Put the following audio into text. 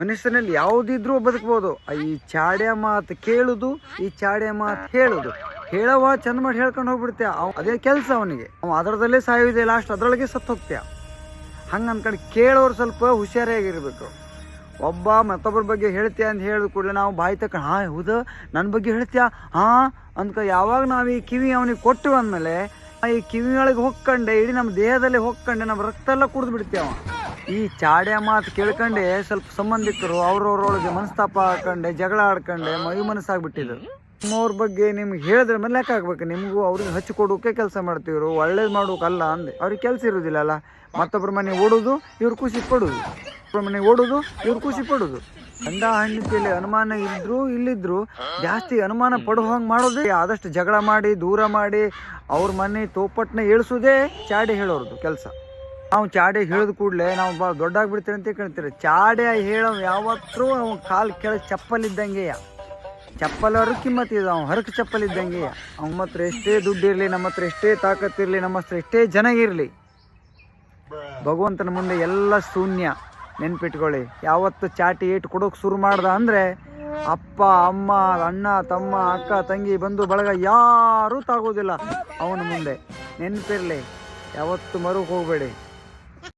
ಮನುಷ್ಯನಲ್ಲಿ ಯಾವುದಿದ್ರೂ ಬದುಕ್ಬೋದು. ಈ ಚಾಡ್ಯ ಮಾತು ಕೇಳುದು, ಈ ಚಾಡ್ಯ ಮಾತು ಹೇಳುದು. ಹೇಳವ ಚಂದ ಮಾಡಿ ಹೇಳ್ಕೊಂಡು ಹೋಗ್ಬಿಡ್ತೀಯ, ಅದೇ ಕೆಲಸ ಅವನಿಗೆ. ಅವ ಅದರದಲ್ಲೇ ಸಾಯುವುದೇ, ಲಾಸ್ಟ್ ಅದರೊಳಗೆ ಸತ್ತು ಹೋಗ್ತೀಯ. ಹಂಗೆ ಅಂದ್ಕೊಂಡು ಕೇಳೋರು ಸ್ವಲ್ಪ ಹುಷಾರಾಗಿರ್ಬೇಕು. ಒಬ್ಬ ಮತ್ತೊಬ್ಬರ ಬಗ್ಗೆ ಹೇಳ್ತೀಯ ಅಂತ ಹೇಳಿದ ಕೂಡಲೇ ನಾವು ಬಾಯಿ ತಕೊಂಡು ಹಾಂ ಹೌದು ನನ್ನ ಬಗ್ಗೆ ಹೇಳ್ತೀಯ ಹಾಂ ಅಂದ್ಕ ಯಾವಾಗ ನಾವು ಈ ಕಿವಿ ಅವನಿಗೆ ಕೊಟ್ಟು ಅಂದಮೇಲೆ ಈ ಕಿವಿಯೊಳಗೆ ಹೊಕ್ಕೊಂಡೆ ಇಡೀ ನಮ್ಮ ದೇಹದಲ್ಲಿ ಹೊಕ್ಕೊಂಡೆ ನಮ್ಮ ರಕ್ತ ಎಲ್ಲ ಕುಡಿದು ಬಿಡ್ತೀವ. ಈ ಚಾಡ್ಯ ಮಾತು ಕೇಳ್ಕೊಂಡೆ ಸ್ವಲ್ಪ ಸಂಬಂಧಿಕರು ಅವ್ರವ್ರೊಳಗೆ ಮನಸ್ತಾಪ ಹಾಕೊಂಡೆ ಜಗಳ ಆಡ್ಕೊಂಡೆ ಮನಸ್ಸಾಗ್ಬಿಟ್ಟಿದ್ರು. ನಿಮ್ಮವ್ರ ಬಗ್ಗೆ ನಿಮ್ಗೆ ಹೇಳಿದ್ರೆ ಮೇಲೆ ಲೆಕ್ಕ ಹಾಕ್ಬೇಕು. ನಿಮಗೂ ಅವ್ರಿಗೆ ಹಚ್ಚಿ ಕೊಡೋಕೆ ಕೆಲಸ ಮಾಡ್ತೀವ್ರು, ಒಳ್ಳೇದು ಮಾಡೋಕಲ್ಲ ಅಂದೆ. ಅವ್ರಿಗೆ ಕೆಲಸ ಇರೋದಿಲ್ಲಲ್ಲ. ಮತ್ತೊಬ್ಬರ ಮನೆ ಓಡೋದು ಇವ್ರು ಖುಷಿ ಪಡೋದು, ಮನೆಗೆ ಓಡೋದು ಇವ್ರು ಖುಷಿ ಪಡೋದು. ಗಂಡ ಹೆಂಡತಿಯಲ್ಲಿ ಅನುಮಾನ ಇದ್ರು ಇಲ್ಲಿದ್ರು ಜಾಸ್ತಿ ಅನುಮಾನ ಪಡೋ ಹಂಗೆ ಮಾಡೋದೇ. ಆದಷ್ಟು ಜಗಳ ಮಾಡಿ ದೂರ ಮಾಡಿ ಅವ್ರ ಮನೆ ತೋಪಟ್ಟನೆ ಇಳಿಸೋದೇ ಚಾಡಿ ಹೇಳೋರ್ದು ಕೆಲಸ. ನಾವು ಚಾಡಿ ಹೇಳಿದ ಕೂಡಲೇ ನಾವು ಭಾಳ ದೊಡ್ಡಾಗ್ಬಿಡ್ತೀವಿ ಅಂತ ಕೇಳ್ತೀರಿ. ಚಾಡಿ ಹೇಳೋ ಯಾವತ್ತೂ ಅವ್ನ ಕಾಲು ಕೆಳಗೆ ಚಪ್ಪಲಿದ್ದಂಗೆ. ಚಪ್ಪಲವ್ರ ಕಿಮ್ಮತ್ ಇದೆ, ಅವ್ನು ಹರಕು ಚಪ್ಪಲಿದ್ದಂಗೆ. ಅವ್ನ ಹತ್ರ ಎಷ್ಟೇ ದುಡ್ಡು ಇರಲಿ, ನಮ್ಮ ಹತ್ರ ಎಷ್ಟೇ ತಾಕತ್ತಿರಲಿ, ನಮ್ಮ ಹತ್ರ ಎಷ್ಟೇ ಜನ ಇರಲಿ, ಭಗವಂತನ ಮುಂದೆ ಎಲ್ಲ ಶೂನ್ಯ. ನೆನ್ಪಿಟ್ಕೊಳ್ಳಿ. ಯಾವತ್ತು ಚಾಟಿ ಏಟು ಕೊಡೋಕೆ ಶುರು ಮಾಡ್ದ ಅಂದರೆ ಅಪ್ಪ ಅಮ್ಮ ಅಣ್ಣ ತಮ್ಮ ಅಕ್ಕ ತಂಗಿ ಬಂಧು ಬಳಗ ಯಾರೂ ತಾಗೋದಿಲ್ಲ ಅವನ ಮುಂದೆ. ನೆನಪಿರಲಿ, ಯಾವತ್ತು ಮರುಗೆ ಹೋಗಬೇಡಿ.